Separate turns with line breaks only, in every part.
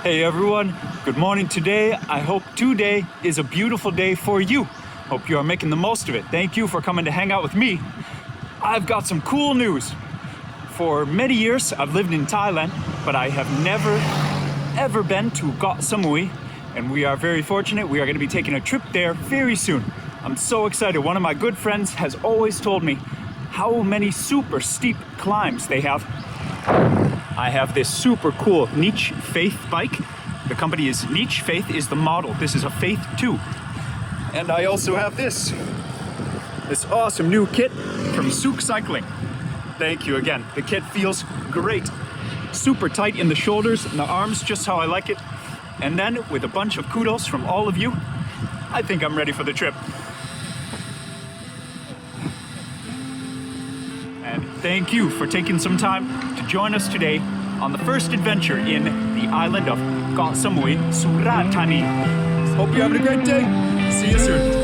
Hey everyone, good morning today. I hope today is a beautiful day for you. Hope you are making the most of it. Thank you for coming to hang out with me. I've got some cool news. For many years, I've lived in Thailand, but I have never, ever been to Koh Samui, and we are very fortunate. We are going to be taking a trip there very soon. I'm so excited. One of my good friends has always told me how many super steep climbs they have. I have this super cool Niche Faith bike. The company is Niche Faith is the model. This is a Faith 2. And I also have this awesome new kit from Souk Cycling. Thank you again. The kit feels great. Super tight in the shoulders and the arms, just how I like it. And then with a bunch of kudos from all of you, I think I'm ready for the trip. And thank you for taking some time to join us today on the first adventure in the island of Koh Samui, Surat Thani. Hope you're having a great day. See you soon.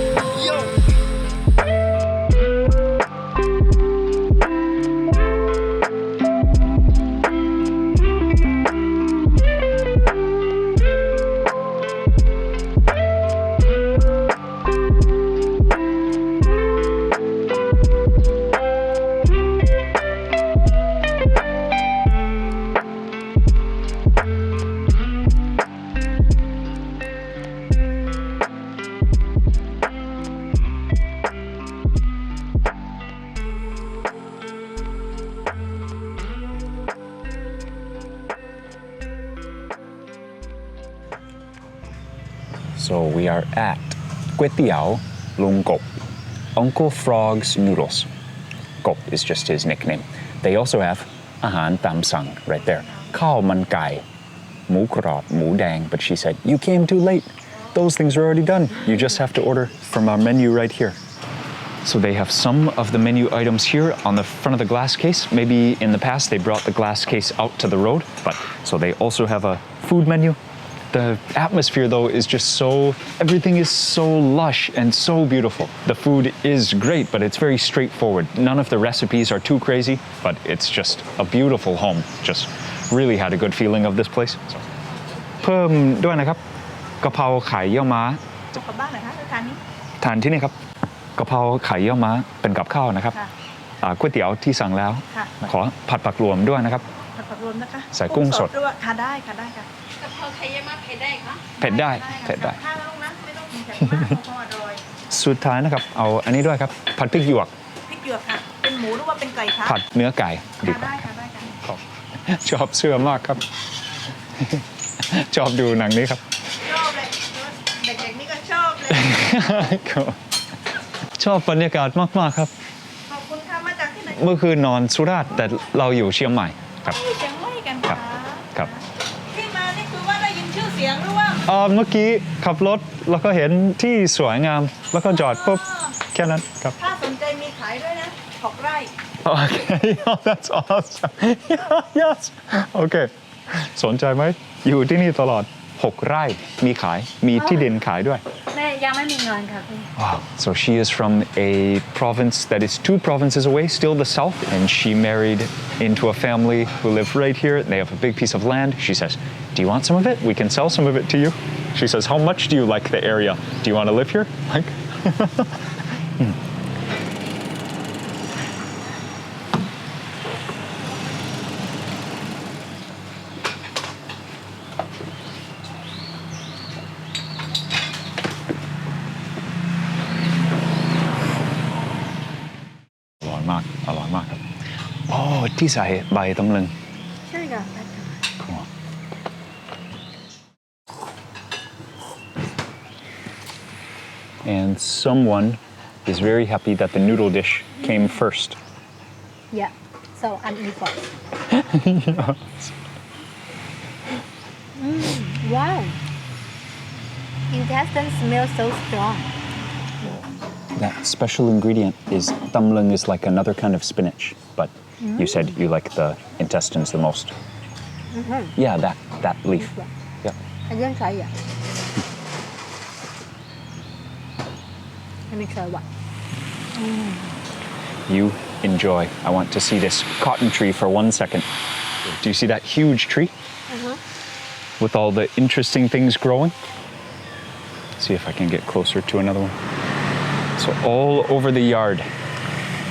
So we are at Kway Tiao Lung Kop, Uncle Frog's Noodles. Kop is just his nickname. They also have aaaaaand tam sang right there. Khao man kai, mu krop, mu dang. But she said, you came too late. Those things are already done. You just have to order from our menu right here. So they have some of the menu items here on the front of the glass case. Maybe in the past they brought the glass case out to the road, but so they also have a food menu. The atmosphere though is just so, everything is so lush and so beautiful. The food is great, but it's very straightforward. None of the recipes are too crazy, but it's just a beautiful home. Just really had a good feeling of this place. เพิ่มด้วยนะครับกะเพราไข่เยี่ยวม้า
จะกลับบ้านเหรอคะทานนี้
ทานที่นี่ครับกะเพราไข่เยี่ยวม้าเป็นกับข้าวนะครับก๋วยเตี๋ยวที่สั่งแล้วขอผัดผักรวมด้วยนะครับผัดผักรวมนะคะใส่กุ้งสดด้วยค่ะได้ค่ะได้ค่ะกะเพราไข่เยี่ยวม้าเผ็ดได้คะเผ็ดได้เผ็ดได้ถ้าลงนะไม่ต้องกินเผ็ดมากเพราะอร่อยสุดท้ายนะครับเอาอันนี้ด้วยครับผัดพริกหยวกพริกหยวกค่ะเป็นหมูหรือว่าเป็นไก่คะผัดเนื้อไก่ดีกว่าได้ค่ะได้ค่ะชอบเสื้อมากครับชอบดูหนังนี้ครับชอบเลยเด็กๆนี่ก็ชอบเลยชอบบรรยากาศมากๆครับขอบคุณค่ะมาจากที่ไหนเมื่อคืนนอนสุราษฎร์แต่เราอยู่เชียงใหม่ครับเชียงใหม่กันครับที่มานี่คือว่าได้ยินชื่อเสียงหรือว่าเมื่อกี้ขับรถแล้วก็เห็นที่สวยงามแล้วก็จอดปุ๊บแค่นั้นครับถ้าสนใจมีขายด้วยนะ6 ไร่ Okay, that's awesome. Yes. Okay. สนใจไหมอยู่ที่นี่ตลอด6 ไร่มีขายมีที่ดินขายด้วยแม่ยังไม่มีเงินค่ะพี่ Wow. So she is from a province that is 2 provinces away, still the south, and she married into a family who live right here. They have a big piece of land. She says, "Do you want some of it? We can sell some of it to you." She says, "How much do you like the area? Do you want to live here?" Like.อร่อยมากครับอ๋อที่ใส่ใบตำลึงใช่ค่ะ And someone is very happy that the noodle dish came first.
Yeah, so I'm equal. Wow. Intestine smells so strong.
That special ingredient is tamlung is like another kind of spinach, but you said you like the intestines the most. Yeah, that leaf. Yeah.
I didn't try yet. Let me try one.
You enjoy. I want to see this cotton tree for 1 second. Do you see that huge tree? with all the interesting things growing. See if I can get closer to another one. So all over the yard,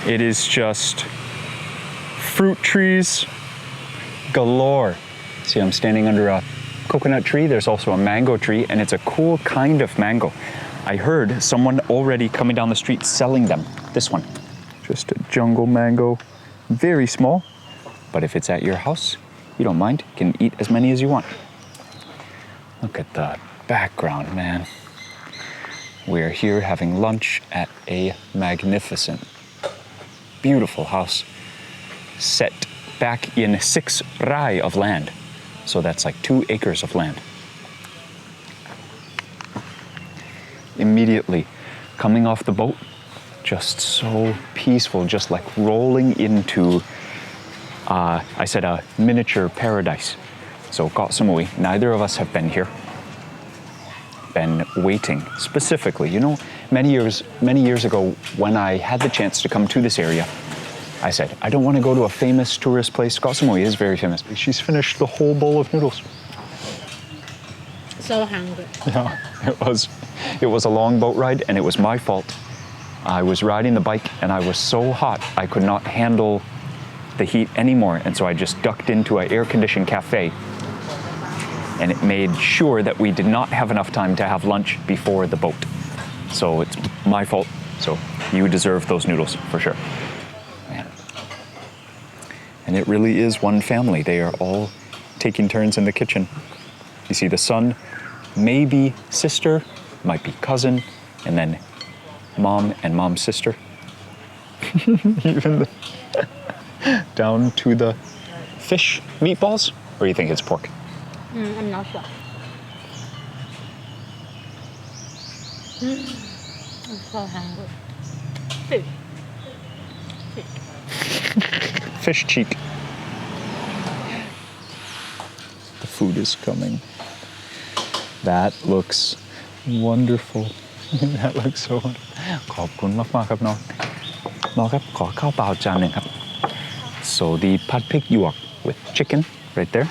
it is just fruit trees galore. See, I'm standing under a coconut tree. There's also a mango tree, and it's a cool kind of mango. I heard someone already coming down the street selling them. This one, just a jungle mango, very small, but if it's at your house, you don't mind, you can eat as many as you want. Look at the background, man. We're here having lunch at a magnificent, beautiful house set back in 6 rai of land. So that's like 2 acres of land. Immediately coming off the boat, just so peaceful, just like rolling into, I said a miniature paradise. So Koh Samui, neither of us have been here. Been waiting specifically. You know, many years ago when I had the chance to come to this area, I said, I don't want to go to a famous tourist place. Koh Samui is very famous. She's finished the whole bowl of noodles.
So hungry.
Yeah, it was a long boat ride, and it was my fault. I was riding the bike and I was so hot I could not handle the heat anymore, and so I just ducked into an air-conditioned cafe, and it made sure that we did not have enough time to have lunch before the boat. So it's my fault. So you deserve those noodles for sure. Man. And it really is one family. They are all taking turns in the kitchen. You see the son, maybe sister, might be cousin, and then mom and mom's sister. Even down to the fish meatballs, or you think it's pork?
I'm not sure. I'm so hungry.
Fish cheek. The food is coming. That looks wonderful. That looks so wonderful. ขอบคุณมากๆครับน้อง น้องครับขอข้าวเปล่าจานหนึ่งครับ So the pad pig yuak with chicken right there.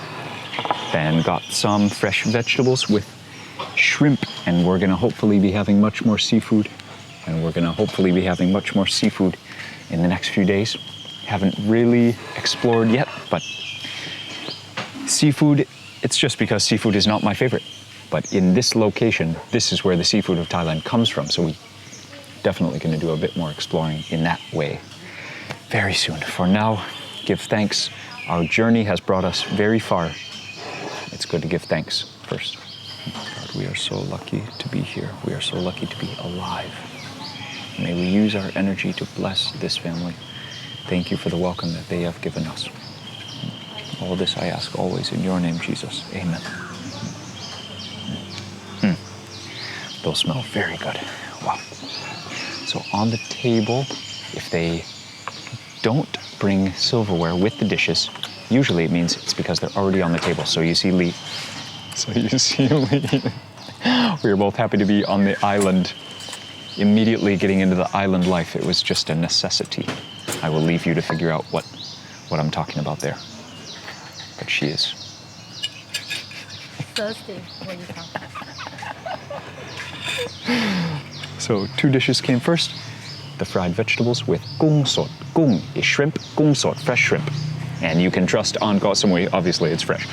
Then got some fresh vegetables with shrimp, and we're gonna hopefully be having much more seafood. And we're gonna hopefully be having much more seafood in the next few days. Haven't really explored yet, but seafood, it's just because seafood is not my favorite. But in this location, this is where the seafood of Thailand comes from. So we definitely gonna do a bit more exploring in that way very soon. For now, give thanks. Our journey has brought us very far. It's good to give thanks first. God, we are so lucky to be here. We are so lucky to be alive. May we use our energy to bless this family. Thank you for the welcome that they have given us. All this I ask always in your name, Jesus. Amen. Those smell very good. Wow. So on the table, if they don't bring silverware with the dishes, usually it means it's because they're already on the table. So you see Lee. We are both happy to be on the island. Immediately getting into the island life, it was just a necessity. I will leave you to figure out what I'm talking about there. But she is.
Thirsty when you come.
So 2 dishes came first. The fried vegetables with gung sot. Gung is shrimp, gung sot, fresh shrimp. And you can trust on Koh Samui, obviously it's fresh,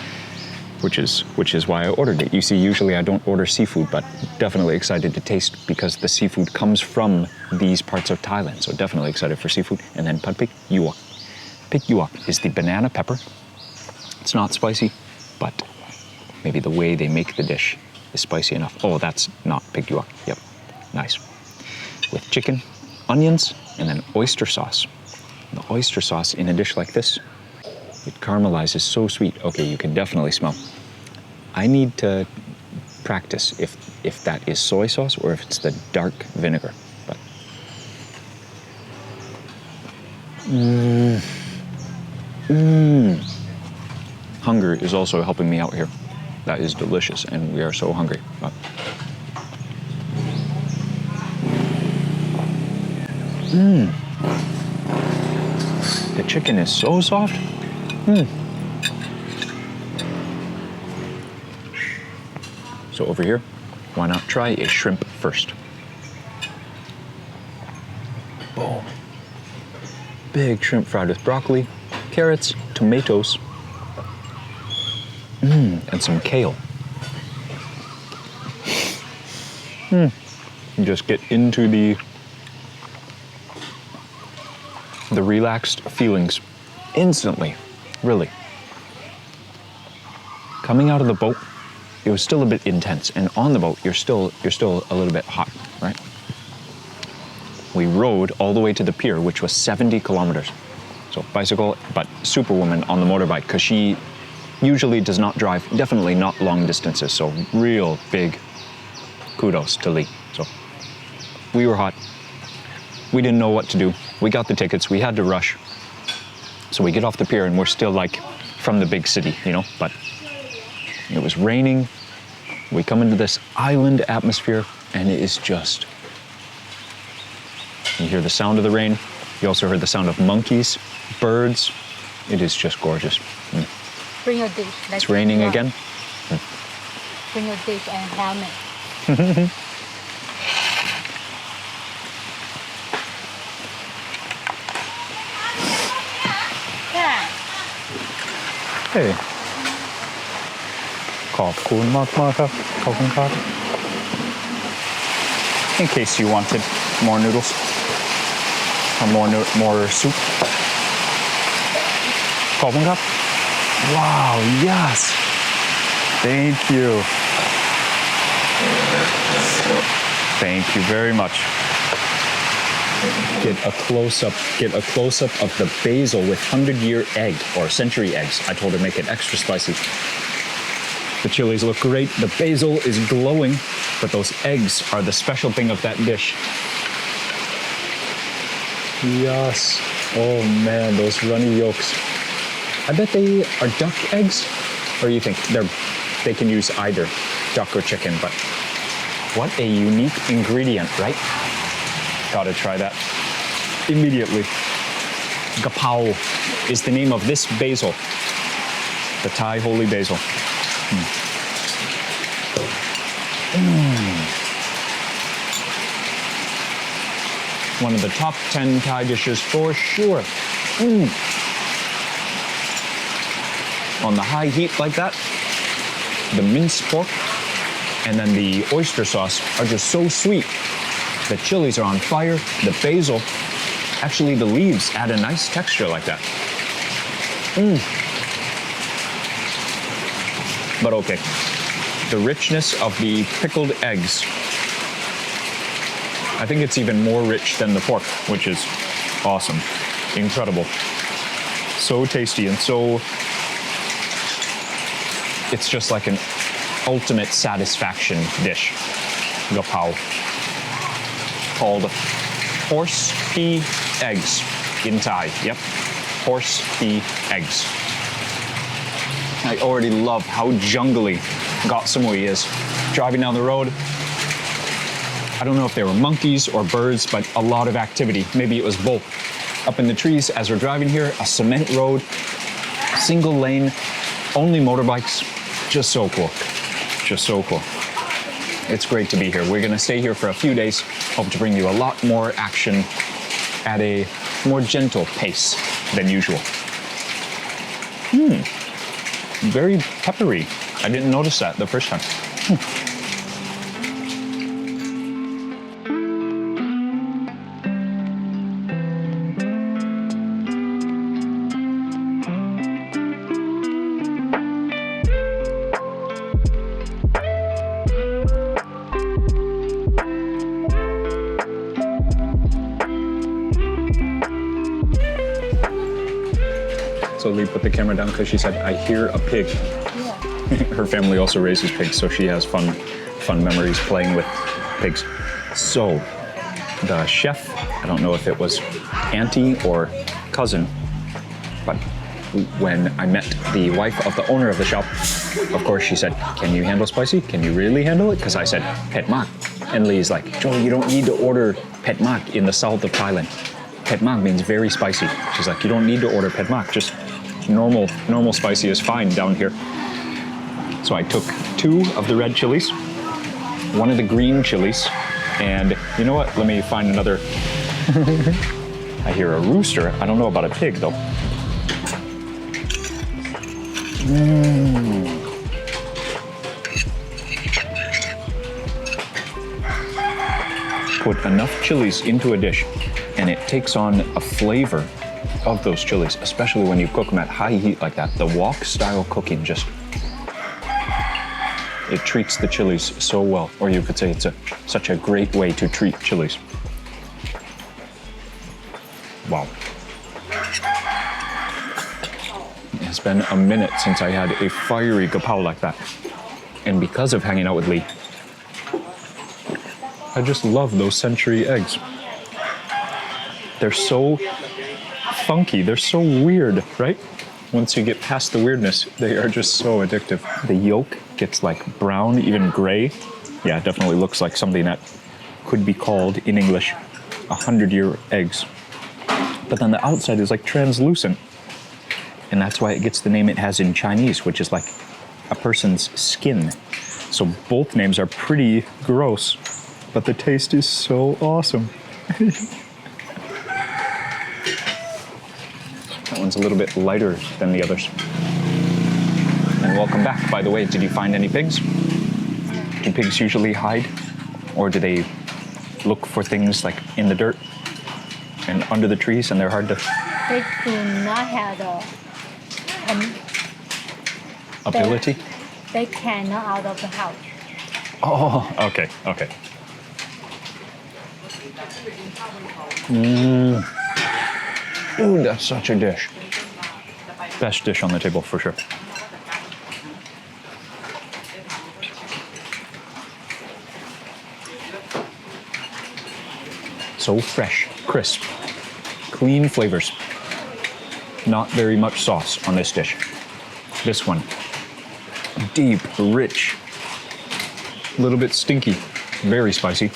which is why I ordered it. You see, usually I don't order seafood, but definitely excited to taste because the seafood comes from these parts of Thailand. So definitely excited for seafood. And then pad pig yuak. Pig yuak is the banana pepper. It's not spicy, but maybe the way they make the dish is spicy enough. Oh, that's not pig yuak. Yep, nice. With chicken, onions, and then oyster sauce. The oyster sauce in a dish like this, it caramelizes so sweet. Okay, you can definitely smell. I need to practice if that is soy sauce or if it's the dark vinegar. But hunger is also helping me out here. That is delicious, and we are so hungry. But the chicken is so soft. So over here, why not try a shrimp first? Boom. Big shrimp fried with broccoli, carrots, tomatoes, and some kale. You just get into the relaxed feelings instantly, really. Coming out of the boat, it was still a bit intense, and on the boat, you're still a little bit hot, right? We rode all the way to the pier, which was 70 kilometers. So bicycle, but Superwoman on the motorbike, because she usually does not drive, definitely not long distances. So real big kudos to Lee. So we were hot. We didn't know what to do. We got the tickets, we had to rush. So we get off the pier and we're still like from the big city, you know, but it was raining. We come into this island atmosphere and it is just, you hear the sound of the rain. You also heard the sound of monkeys, birds. It is just gorgeous.
Bring your dish.
It's raining again.
Bring your dish and helmet. Yeah.
เฮ้ยขอบคุณมากครับขอบคุณครับ
In case you wanted more noodles or more soup.
ขอบคุณครับ
Wow, yes. Thank you. Thank you very much.
Get a close-up of the basil with 100-year egg or century eggs. I told her make it extra spicy. The chilies look great. The basil is glowing, but those eggs are the special thing of that dish. Yes. Oh man, those runny yolks. I bet they are duck eggs. Or you think they can use either duck or chicken, but what a unique ingredient, right? Gotta try that immediately. Gapao is the name of this basil, the Thai holy basil. One of the top 10 Thai dishes for sure. On the high heat like that, the minced pork and then the oyster sauce are just so sweet. The chilies are on fire, the basil, actually the leaves add a nice texture like that. But okay, the richness of the pickled eggs, I think it's even more rich than the pork, which is awesome, incredible. So tasty and so, it's just like an ultimate satisfaction dish. Gapao. Called horse pea eggs in Thai. Yep, horse pea eggs. I already love how jungly Koh Samui is. Driving down the road, I don't know if there were monkeys or birds, but a lot of activity. Maybe it was both. Up in the trees as we're driving here, a cement road, single lane, only motorbikes. Just so cool. Just so cool. It's great to be here. We're going to stay here for a few days. Hope to bring you a lot more action at a more gentle pace than usual. Very peppery. I didn't notice that the first time. So Lee put the camera down because she said, I hear a pig.
Yeah.
Her family also raises pigs, so she has fun memories playing with pigs. So the chef, I don't know if it was auntie or cousin, but when I met the wife of the owner of the shop, of course she said, can you handle spicy? Can you really handle it? Because I said, pet mak. And Lee's like, Joe, you don't need to order pet mak in the south of Thailand. Pet mak means very spicy. She's like, you don't need to order pet mak, just normal spicy is fine down here. So I took 2 of the red chilies, 1 of the green chilies, and you know what? Let me find another. I hear a rooster. I don't know about a pig though. Put enough chilies into a dish and it takes on a flavor of those chilies, especially when you cook them at high heat like that. The wok style cooking just, it treats the chilies so well. Or you could say it's such a great way to treat chilies. Wow. It's been a minute since I had a fiery kapow like that. And because of hanging out with Lee, I just love those century eggs. They're so funky, they're so weird, right? Once you get past the weirdness, they are just so addictive. The yolk gets like brown, even gray. Yeah, it definitely looks like something that could be called, in English, 100-year eggs. But then the outside is like translucent. And that's why it gets the name it has in Chinese, which is like a person's skin. So both names are pretty gross, but the taste is so awesome. That one's a little bit lighter than the others. And welcome back. By the way, did you find any pigs? Do pigs usually hide? Or do they look for things like in the dirt and under the trees and they're hard to...
They do not have the
ability?
They cannot out of the house.
Oh, okay. Ooh, that's such a dish. Best dish on the table for sure. So fresh, crisp, clean flavors. Not very much sauce on this dish. This one, deep, rich, a little bit stinky, very spicy.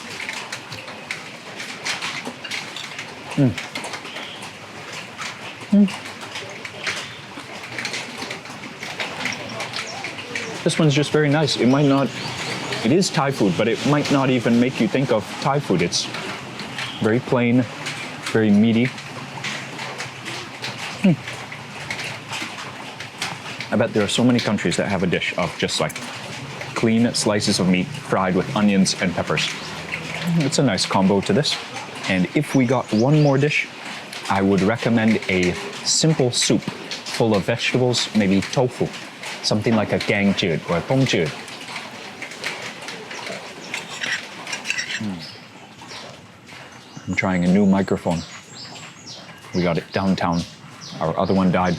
This one's just very nice. It might not, it is Thai food, but it might not even make you think of Thai food. It's very plain, very meaty. I bet there are so many countries that have a dish of just like clean slices of meat fried with onions and peppers. It's a nice combo to this. And if we got one more dish, I would recommend a simple soup full of vegetables, maybe tofu, something like a gang chud or a tong chud. I'm trying a new microphone. We got it downtown. Our other one died.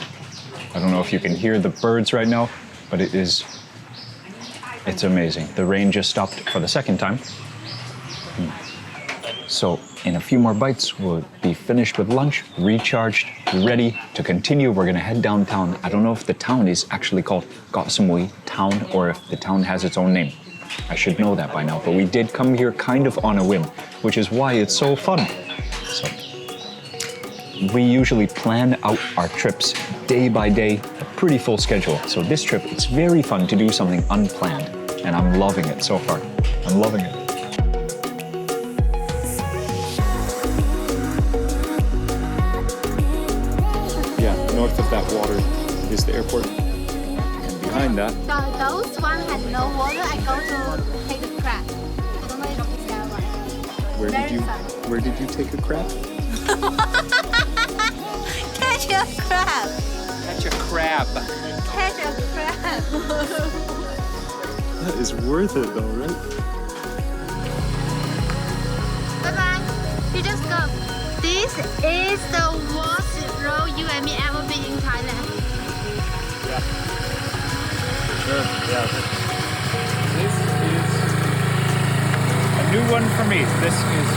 I don't know if you can hear the birds right now, but it's amazing. The rain just stopped for the second time. So in a few more bites, we'll be finished with lunch, recharged, ready to continue. We're gonna head downtown. I don't know if the town is actually called Koh Samui town or if the town has its own name. I should know that by now, but we did come here kind of on a whim, which is why it's so fun. So we usually plan out our trips day by day, a pretty full schedule. So this trip, it's very fun to do something unplanned, and I'm loving it so far. I'm loving it. Yeah, north of that water is the airport, and behind that.
Those one had no water. I go to take a crab. I don't know if it's that one.
Where did you take a crab?
Catch a crab.
Catch a crab.
Catch a crab.
That is worth it though, right?
Bye bye. You just go. This is the worst road you and me ever been in Thailand.
Yeah. Sure, yeah. This is a new one for me. This is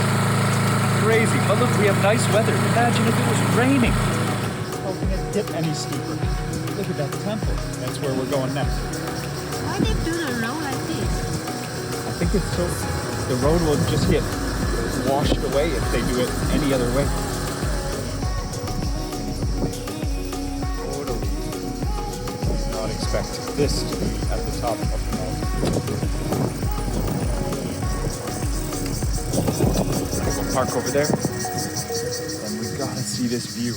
crazy. But look, we have nice weather. Imagine if it was raining. How can it dip any steeper? Look at that temple. That's where we're going next.
Why they do the road like this?
I think it's so the road will just get washed away if they do it any other way. Totally. Not expecting expect this to be at the top of the mountain. We'll park over there, and we gotta see this view.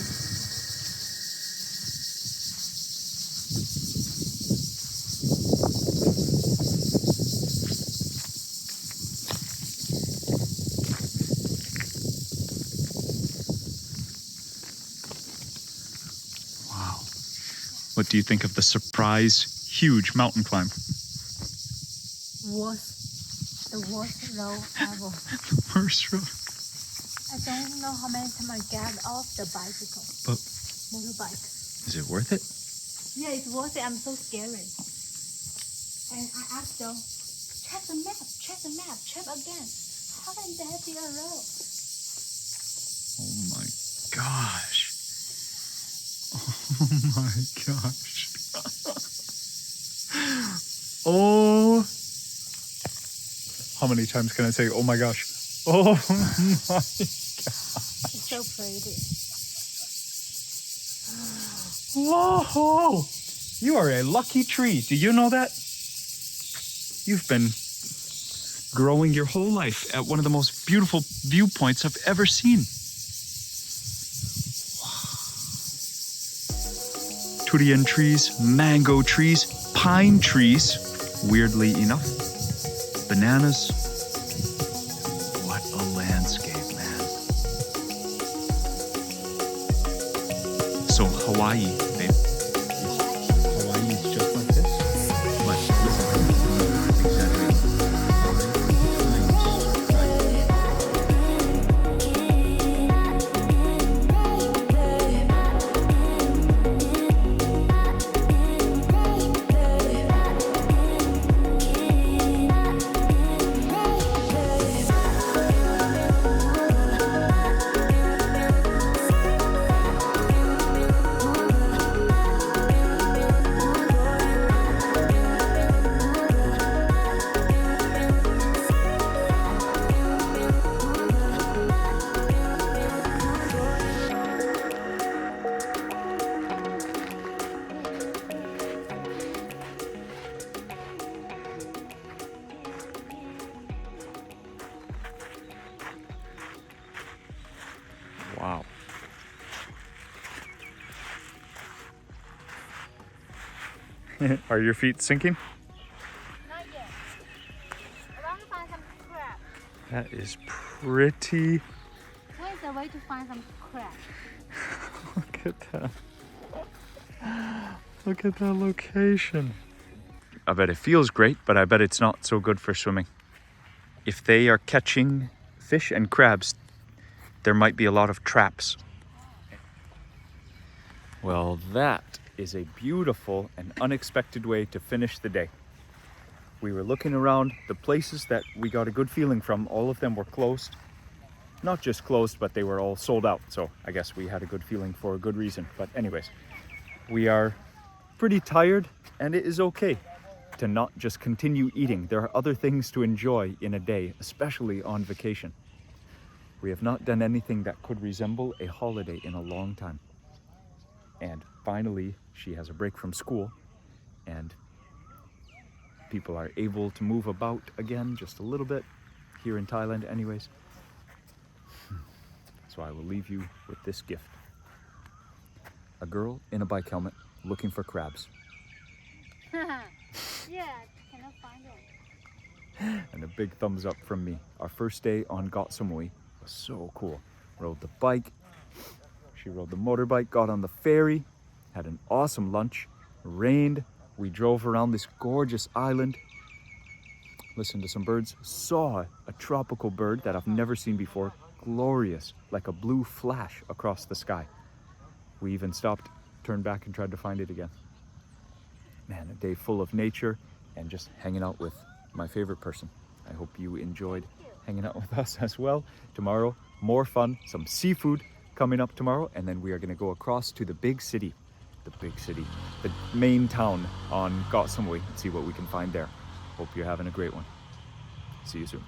Wow. What do you think of the surprise, huge mountain climb?
The worst road ever.
First road.
I don't know how many times I get off the bicycle.
But
Motorbike.
is it worth it?
Yeah, it's worth it. I'm so scary. And I asked them, check the map, check again. How can that be a road?
Oh my gosh. Oh my gosh. Oh. How many times can I say, oh my gosh? Oh my gosh.
It's so pretty.
Whoa. You are a lucky tree. Do you know that? You've been growing your whole life at one of the most beautiful viewpoints I've ever seen. Durian trees, mango trees, pine trees, weirdly enough, bananas. What a landscape, man. So Hawaii, babe. Hawaii is just like this. But listen, exaggerate. Wow. Are your feet sinking?
Not yet. I want to find some crab.
That is pretty.
Where's the way to find some crab?
Look at that. Look at that location. I bet it feels great, but I bet it's not so good for swimming. If they are catching fish and crabs, there might be a lot of traps. Well, that is a beautiful and unexpected way to finish the day. We were looking around the places that we got a good feeling from. All of them were closed. Not just closed, but they were all sold out. So I guess we had a good feeling for a good reason. But anyways, we are pretty tired, and it is okay to not just continue eating. There are other things to enjoy in a day, especially on vacation. We have not done anything that could resemble a holiday in a long time. And finally, she has a break from school, and people are able to move about again just a little bit here in Thailand anyways. So I will leave you with this gift. A girl in a bike helmet looking for crabs.
Yeah, cannot find them.
And a big thumbs up from me. Our first day on KOH SAMUI was so cool. Rode the bike, she rode the motorbike, got on the ferry, had an awesome lunch, rained, we drove around this gorgeous island, listened to some birds, saw a tropical bird that I've never seen before, glorious, like a blue flash across the sky. We even stopped, turned back and tried to find it again. Man, a day full of nature and just hanging out with my favorite person. I hope you enjoyed hanging out with us as well. Tomorrow, more fun, some seafood coming up tomorrow, and then we are going to go across to the city, the main town on KOH SAMUI, and see what we can find there. Hope you're having a great one. See you soon.